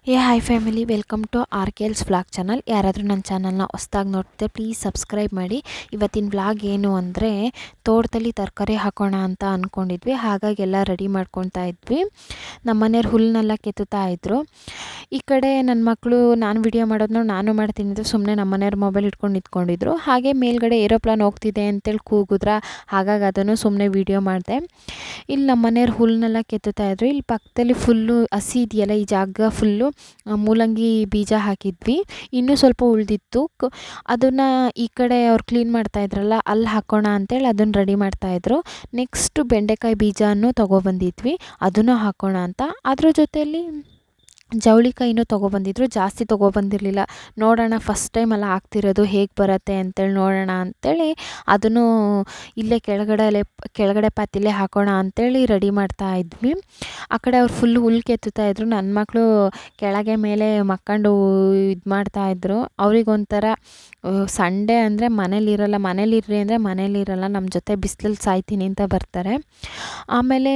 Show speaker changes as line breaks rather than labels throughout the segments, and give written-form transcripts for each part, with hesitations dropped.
Hi family, welcome to R K L's vlog channel. ಯಾರಾದರೂ ನನ್ನ ಚಾನಲ್ನ ಹೊಸ್ದಾಗಿ ನೋಡ್ತಿದ್ದೆ ಪ್ಲೀಸ್ ಸಬ್ಸ್ಕ್ರೈಬ್ ಮಾಡಿ. ಇವತ್ತಿನ ವ್ಲಾಗ್ ಏನು ಅಂದರೆ, ತೋಟದಲ್ಲಿ ತರಕಾರಿ ಹಾಕೋಣ ಅಂತ ಅಂದ್ಕೊಂಡಿದ್ವಿ. ಹಾಗಾಗಿ ಎಲ್ಲ ರೆಡಿ ಮಾಡ್ಕೊತಾ ಇದ್ವಿ. ನಮ್ಮ ಮನೆಯವ್ರು ಹುಲ್ಲನ್ನೆಲ್ಲ ಕೆತ್ತುತ್ತಾ ಇದ್ದರು. ಈ ಕಡೆ ನನ್ನ ಮಕ್ಕಳು ನಾನು ವಿಡಿಯೋ ಮಾಡೋದನ್ನ ನಾನು ಮಾಡ್ತೀನಿ ಅಂದರೆ ಸುಮ್ಮನೆ ನಮ್ಮ ಮನೆಯವ್ರ ಮೊಬೈಲ್ ಇಟ್ಕೊಂಡು ನಿಂತ್ಕೊಂಡಿದ್ರು. ಹಾಗೆ ಮೇಲ್ಗಡೆ ಏರೋಪ್ಲಾನ್ ಹೋಗ್ತಿದೆ ಅಂತೇಳಿ ಕೂಗಿದ್ರ, ಹಾಗಾಗಿ ಅದನ್ನು ಸುಮ್ಮನೆ ವಿಡಿಯೋ ಮಾಡಿದೆ. ಇಲ್ಲಿ ನಮ್ಮ ಮನೆಯವ್ರು ಹುಲ್ಲನ್ನೆಲ್ಲ ಕೆತ್ತುತ್ತಾ ಇದ್ರು. ಇಲ್ಲಿ ಪಕ್ಕದಲ್ಲಿ ಫುಲ್ಲು ಹಸಿ ಇದೆಯಲ್ಲ, ಈ ಜಾಗ ಫುಲ್ಲು ಮೂಲಂಗಿ ಬೀಜ ಹಾಕಿದ್ವಿ. ಇನ್ನೂ ಸ್ವಲ್ಪ ಉಳಿದಿತ್ತು. ಅದನ್ನು ಈ ಕಡೆ ಅವ್ರು ಕ್ಲೀನ್ ಮಾಡ್ತಾಯಿದ್ರಲ್ಲ, ಅಲ್ಲಿ ಹಾಕೋಣ ಅಂತೇಳಿ ಅದನ್ನು ರೆಡಿ ಮಾಡ್ತಾಯಿದ್ರು. ನೆಕ್ಸ್ಟು ಬೆಂಡೆಕಾಯಿ ಬೀಜನೂ ತೊಗೊಬಂದಿದ್ವಿ, ಅದನ್ನು ಹಾಕೋಣ ಅಂತ. ಅದ್ರ ಜೊತೆಯಲ್ಲಿ ಜವಳಿಕಾಯಿನೂ ತೊಗೊಬಂದಿದ್ರು. ಜಾಸ್ತಿ ತೊಗೊಬಂದಿರಲಿಲ್ಲ. ನೋಡೋಣ, ಫಸ್ಟ್ ಟೈಮ್ ಎಲ್ಲ ಹಾಕ್ತಿರೋದು, ಹೇಗೆ ಬರುತ್ತೆ ಅಂತೇಳಿ ನೋಡೋಣ ಅಂಥೇಳಿ ಅದನ್ನು ಇಲ್ಲೇ ಕೆಳಗಡೆ ಪಾತಿಲೇ ಹಾಕೋಣ ಅಂಥೇಳಿ ರೆಡಿ ಮಾಡ್ತಾ ಇದ್ವಿ. ಆ ಕಡೆ ಅವ್ರು ಫುಲ್ಲು ಹುಲ್ಲು ಕೆತ್ತುತ್ತಾ ಇದ್ರು. ನನ್ನ ಮಕ್ಕಳು ಕೆಳಗೆ ಮೇಲೆ ಮಕ್ಕೊಂಡು ಇದು ಮಾಡ್ತಾಯಿದ್ರು. ಅವ್ರಿಗೊಂಥರ ಸಂಡೇ ಅಂದರೆ ಮನೇಲಿರ್ರಿ ಅಂದರೆ ಮನೇಲಿರಲ್ಲ, ನಮ್ಮ ಜೊತೆ ಬಿಸಿಲಲ್ಲಿ ಸಾಯ್ತೀನಿ ಅಂತ ಬರ್ತಾರೆ. ಆಮೇಲೆ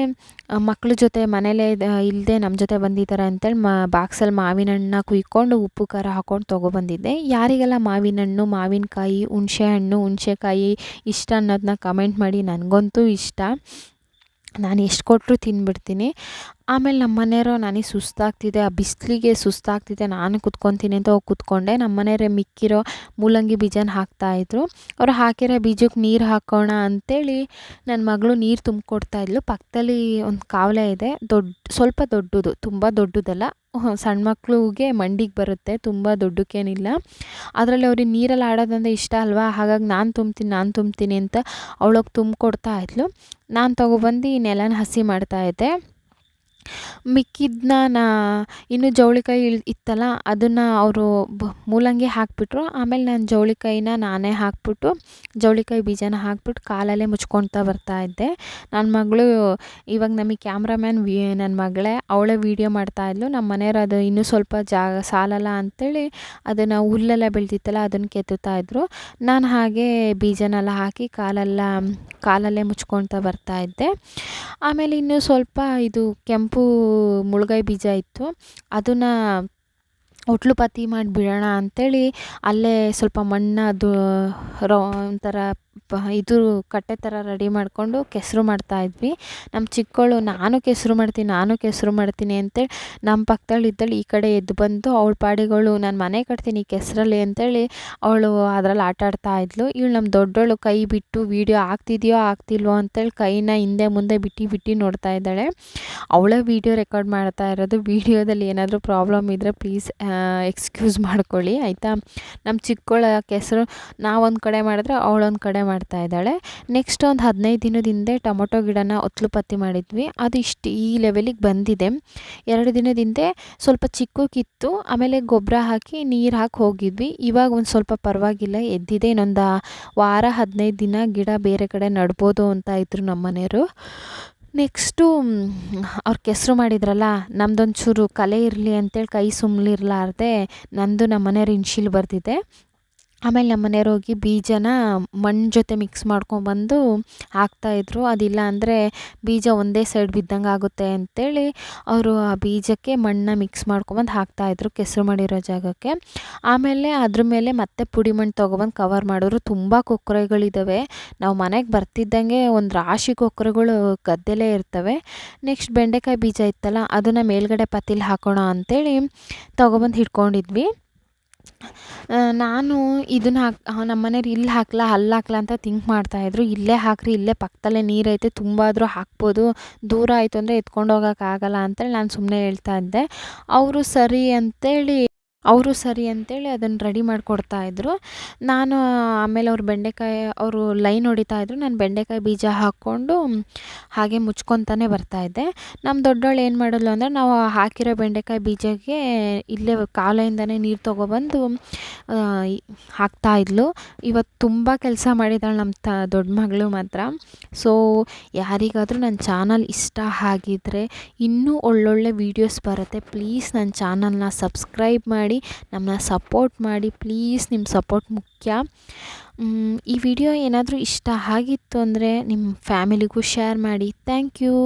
ಮಕ್ಳ ಜೊತೆ ಮನೇಲೇ ಇಲ್ಲದೆ ನಮ್ಮ ಜೊತೆ ಬಂದಿದ್ದಾರೆ ಅಂತೇಳಿ ಬಾಕ್ಸಲ್ಲಿ ಮಾವಿನ ಹಣ್ಣನ್ನ ಕುಯ್ಕೊಂಡು ಉಪ್ಪು ಖಾರ ಹಾಕ್ಕೊಂಡು ತೊಗೊಬಂದಿದ್ದೆ. ಯಾರಿಗೆಲ್ಲ ಮಾವಿನ ಹಣ್ಣು, ಮಾವಿನಕಾಯಿ, ಹುಣಸೆಕಾಯಿ ಇಷ್ಟ ಅನ್ನೋದನ್ನ ಕಮೆಂಟ್ ಮಾಡಿ. ನನಗಂತೂ ಇಷ್ಟ, ನಾನು ಎಷ್ಟು ಕೊಟ್ಟರು ತಿಂದ್ಬಿಡ್ತೀನಿ. ಆಮೇಲೆ ನಮ್ಮ ಮನೆಯವರು ನನಗೆ ಸುಸ್ತಾಗ್ತಿದೆ, ಆ ಬಿಸಿಲಿಗೆ ಸುಸ್ತಾಗ್ತಿದೆ, ನಾನು ಕುತ್ಕೊತೀನಿ ಅಂತ ಹೋಗಿ ಕುತ್ಕೊಂಡೆ. ನಮ್ಮ ಮನೆಯವರೇ ಮಿಕ್ಕಿರೋ ಮೂಲಂಗಿ ಬೀಜನ ಹಾಕ್ತಾಯಿದ್ರು. ಅವ್ರು ಹಾಕಿರೋ ಬೀಜಕ್ಕೆ ನೀರು ಹಾಕೋಣ ಅಂಥೇಳಿ ನನ್ನ ಮಗಳು ನೀರು ತುಂಬಿಕೊಡ್ತಾಯಿದ್ಲು. ಪಕ್ಕದಲ್ಲಿ ಒಂದು ಕಾವಲೆ ಇದೆ, ಸ್ವಲ್ಪ ದೊಡ್ಡದು, ತುಂಬ ದೊಡ್ಡದಲ್ಲ, ಸಣ್ಣ ಮಕ್ಳಿಗೆ ಮಂಡಿಗೆ ಬರುತ್ತೆ, ತುಂಬ ದೊಡ್ಡಕ್ಕೇನಿಲ್ಲ. ಅದರಲ್ಲಿ ಅವ್ರಿಗೆ ನೀರಲ್ಲಿ ಆಡೋದಂದರೆ ಇಷ್ಟ ಅಲ್ವಾ, ಹಾಗಾಗಿ ನಾನು ತುಂಬ್ತೀನಿ ಅಂತ ಅವಳೋಗಿ ತುಂಬಿಕೊಡ್ತಾ ಇದ್ಲು. ನಾನು ತೊಗೊಬಂದು ನೆಲನ ಹಸಿ ಮಾಡ್ತಾಯಿದ್ದೆ. ಮಿಕ್ಕಿದ್ದನ್ನ ಇನ್ನೂ ಜವಳಿಕಾಯಿ ಇತ್ತಲ್ಲ, ಅದನ್ನು ಅವರು ಮೂಲಂಗಿ ಹಾಕಿಬಿಟ್ರು. ಆಮೇಲೆ ನಾನು ಜವಳಿಕಾಯಿನ ನಾನೇ ಹಾಕ್ಬಿಟ್ಟು, ಜವಳಿಕಾಯಿ ಬೀಜನ ಹಾಕ್ಬಿಟ್ಟು ಕಾಲಲ್ಲೇ ಮುಚ್ಕೊಳ್ತಾ ಬರ್ತಾಯಿದ್ದೆ. ನನ್ನ ಮಗಳು ಇವಾಗ ನಮಗೆ ಕ್ಯಾಮ್ರಾಮ್ಯಾನ್ ನನ್ನ ಮಗಳೇ, ಅವಳೇ ವೀಡಿಯೋ ಮಾಡ್ತಾಯಿದ್ಲು. ನಮ್ಮ ಮನೆಯವರು ಅದು ಇನ್ನೂ ಸ್ವಲ್ಪ ಜಾಗ ಸಾಲಲ್ಲ ಅಂಥೇಳಿ ಅದನ್ನು ಹುಲ್ಲೆಲ್ಲ ಬೆಳೆದಿತ್ತಲ್ಲ ಅದನ್ನು ಕೆತ್ತುತ್ತಾಯಿದ್ರು. ನಾನು ಹಾಗೆ ಬೀಜನೆಲ್ಲ ಹಾಕಿ ಕಾಲಲ್ಲೇ ಮುಚ್ಕೊಳ್ತಾ ಬರ್ತಾಯಿದ್ದೆ. ಆಮೇಲೆ ಇನ್ನೂ ಸ್ವಲ್ಪ ಇದು ಕೆಂಪು ಮುಳ್ಗಾಯಿ ಬೀಜ ಇತ್ತು, ಅದನ್ನು ಒಟ್ಲು ಪಾತಿ ಮಾಡಿ ಬಿಡೋಣ ಅಂಥೇಳಿ ಅಲ್ಲೇ ಸ್ವಲ್ಪ ಮಣ್ಣದು ಒಂಥರ ಇದು ಕಟ್ಟೆ ಥರ ರೆಡಿ ಮಾಡಿಕೊಂಡು ಕೆಸರು ಮಾಡ್ತಾಯಿದ್ವಿ. ನಮ್ಮ ಚಿಕ್ಕವಳು ನಾನು ಕೆಸರು ಮಾಡ್ತೀನಿ ಅಂತೇಳಿ ನಮ್ಮ ಪಕ್ಕದಲ್ಲಿದ್ದಳು ಈ ಕಡೆ ಎದ್ದು ಬಂದು ಅವಳ ಪಾಡಿಗಳು ನಾನು ಮನೆ ಕಟ್ತೀನಿ ಕೆಸರಲ್ಲಿ ಅಂತೇಳಿ ಅವಳು ಅದರಲ್ಲಿ ಆಟ ಆಡ್ತಾಯಿದ್ಲು. ಇವಳು ನಮ್ಮ ದೊಡ್ಡವಳು ಕೈ ಬಿಟ್ಟು ವೀಡಿಯೋ ಆಗ್ತಿದೆಯೋ ಆಗ್ತಿಲ್ವೋ ಅಂತೇಳಿ ಕೈನ ಹಿಂದೆ ಮುಂದೆ ಬಿಟ್ಟು ನೋಡ್ತಾ ಇದ್ದಾಳೆ. ಅವಳೇ ವೀಡಿಯೋ ರೆಕಾರ್ಡ್ ಮಾಡ್ತಾ ಇರೋದು. ವೀಡಿಯೋದಲ್ಲಿ ಏನಾದರೂ ಪ್ರಾಬ್ಲಮ್ ಇದ್ದರೆ ಪ್ಲೀಸ್ ಎಕ್ಸ್ಕ್ಯೂಸ್ ಮಾಡ್ಕೊಳ್ಳಿ, ಆಯಿತಾ. ನಮ್ಮ ಚಿಕ್ಕವಳ ಕೆಸರು ನಾವೊಂದು ಕಡೆ ಮಾಡಿದ್ರೆ ಅವಳೊಂದು ಕಡೆ ಮಾಡ್ತಾ ಇದ್ದಾಳೆ. ನೆಕ್ಸ್ಟ್ ಒಂದು 15 ದಿನದ ಹಿಂದೆ ಟೊಮೊಟೊ ಗಿಡನ ಒತ್ಲು ಪತ್ತಿ ಮಾಡಿದ್ವಿ. ಅದು ಈ ಲೆವೆಲಿಗೆ ಬಂದಿದೆ. 2 ದಿನದ ಹಿಂದೆ ಸ್ವಲ್ಪ ಚಿಕ್ಕಕ್ಕಿತ್ತು, ಆಮೇಲೆ ಗೊಬ್ಬರ ಹಾಕಿ ನೀರು ಹಾಕಿ ಹೋಗಿದ್ವಿ. ಇವಾಗ ಒಂದು ಸ್ವಲ್ಪ ಪರವಾಗಿಲ್ಲ, ಎದ್ದಿದೆ. ಇನ್ನೊಂದು ವಾರ 15 ದಿನ ಗಿಡ ಬೇರೆ ಕಡೆ ನಡ್ಬೋದು ಅಂತ ಇದ್ರು ನಮ್ಮ ಮನೆಯವರು. ನೆಕ್ಸ್ಟು ಅವ್ರು ಕೆಸರು ಮಾಡಿದ್ರಲ್ಲ, ನಮ್ಮದೊಂಚೂರು ಕಲೆ ಇರಲಿ ಅಂತೇಳಿ ಕೈ ಸುಮ್ಮನಿರ್ಲಾರ್ದೆ ನಂದು ನಮ್ಮ ಮನೆಯವ್ರು ಇನ್ಶಿಲ್ ಬರೆದಿದ್ದೆ. ಆಮೇಲೆ ನಮ್ಮ ಮನೆಯವ್ರು ಹೋಗಿ ಬೀಜನ ಮಣ್ಣು ಜೊತೆ ಮಿಕ್ಸ್ ಮಾಡ್ಕೊಂಬಂದು ಹಾಕ್ತಾಯಿದ್ರು. ಅದಿಲ್ಲ ಅಂದರೆ ಬೀಜ ಒಂದೇ ಸೈಡ್ ಬಿದ್ದಂಗೆ ಆಗುತ್ತೆ ಅಂತೇಳಿ ಅವರು ಆ ಬೀಜಕ್ಕೆ ಮಣ್ಣನ್ನ ಮಿಕ್ಸ್ ಮಾಡ್ಕೊಂಬಂದು ಹಾಕ್ತಾಯಿದ್ರು ಕೆಸರು ಮಾಡಿರೋ ಜಾಗಕ್ಕೆ. ಆಮೇಲೆ ಅದ್ರ ಮೇಲೆ ಮತ್ತೆ ಪುಡಿ ಮಣ್ಣು ತೊಗೊಬಂದು ಕವರ್ ಮಾಡಿದ್ರು. ತುಂಬ ಕೊಕ್ಕರೆಗಳಿದ್ದಾವೆ. ನಾವು ಮನೆಗೆ ಬರ್ತಿದ್ದಂಗೆ ಒಂದು ರಾಶಿ ಕೊಕ್ಕರೆಗಳು ಗದ್ದೆಲೇ ಇರ್ತವೆ. ನೆಕ್ಸ್ಟ್ ಬೆಂಡೆಕಾಯಿ ಬೀಜ ಇತ್ತಲ್ಲ, ಅದನ್ನು ಮೇಲ್ಗಡೆ ಪಾತಿಲಿ ಹಾಕೋಣ ಅಂಥೇಳಿ ತೊಗೊಬಂದು ಹಿಡ್ಕೊಂಡಿದ್ವಿ. ನಾನು ಇದನ್ನು ನಮ್ಮ ಮನೆಯವ್ರು ಇಲ್ಲಿ ಹಾಕ್ಲಾ ಅಲ್ಲಿ ಹಾಕ್ಲಾ ಅಂತ ಥಿಂಕ್ ಮಾಡ್ತಾಯಿದ್ರು. ಇಲ್ಲೇ ಹಾಕ್ರಿ, ಇಲ್ಲೇ ಪಕ್ಕದಲ್ಲೇ ನೀರೈತೆ, ತುಂಬ ಆದರೂ ಹಾಕ್ಬೋದು, ದೂರ ಆಯಿತು ಅಂದರೆ ಎತ್ಕೊಂಡು ಹೋಗೋಕ್ಕಾಗಲ್ಲ ಅಂತೇಳಿ ನಾನು ಸುಮ್ಮನೆ ಹೇಳ್ತಾ ಇದ್ದೆ. ಅವರು ಸರಿ ಅಂತೇಳಿ ಅದನ್ನು ರೆಡಿ ಮಾಡಿಕೊಡ್ತಾಯಿದ್ರು. ನಾನು ಆಮೇಲೆ ಅವರು ಲೈನ್ ಹೊಡಿತಾಯಿದ್ರು, ನಾನು ಬೆಂಡೆಕಾಯಿ ಬೀಜ ಹಾಕ್ಕೊಂಡು ಹಾಗೆ ಮುಚ್ಕೊತಾನೆ ಬರ್ತಾಯಿದ್ದೆ. ನಮ್ಮ ದೊಡ್ಡವಳು ಏನು ಮಾಡಿದ್ಲು ಅಂದರೆ, ನಾವು ಹಾಕಿರೋ ಬೆಂಡೆಕಾಯಿ ಬೀಜಕ್ಕೆ ಇಲ್ಲೇ ಕಾಲೆಯಿಂದನೇ ನೀರು ತೊಗೊಬಂದು ಹಾಕ್ತಾಯಿದ್ಲು. ಇವತ್ತು ತುಂಬ ಕೆಲಸ ಮಾಡಿದ್ದಾಳೆ ನಮ್ಮ ದೊಡ್ಡ ಮಗಳು ಮಾತ್ರ. ಸೊ ಯಾರಿಗಾದರೂ ನನ್ನ ಚಾನಲ್ ಇಷ್ಟ ಆಗಿದ್ದರೆ ಇನ್ನೂ ಒಳ್ಳೊಳ್ಳೆ ವೀಡಿಯೋಸ್ ಬರುತ್ತೆ. ಪ್ಲೀಸ್ ನನ್ನ ಚಾನಲ್ನ ಸಬ್ಸ್ಕ್ರೈಬ್ ಮಾಡಿ, ನಮ್ಮನ್ನ ಸಪೋರ್ಟ್ ಮಾಡಿ ಪ್ಲೀಸ್. ನಿಮ್ಮ ಸಪೋರ್ಟ್ ಮುಖ್ಯ. ಈ ವಿಡಿಯೋ ಏನಾದರೂ ಇಷ್ಟ ಆಗಿತ್ತು ಅಂದರೆ ನಿಮ್ಮ ಫ್ಯಾಮಿಲಿಗೂ ಶೇರ್ ಮಾಡಿ. Thank you.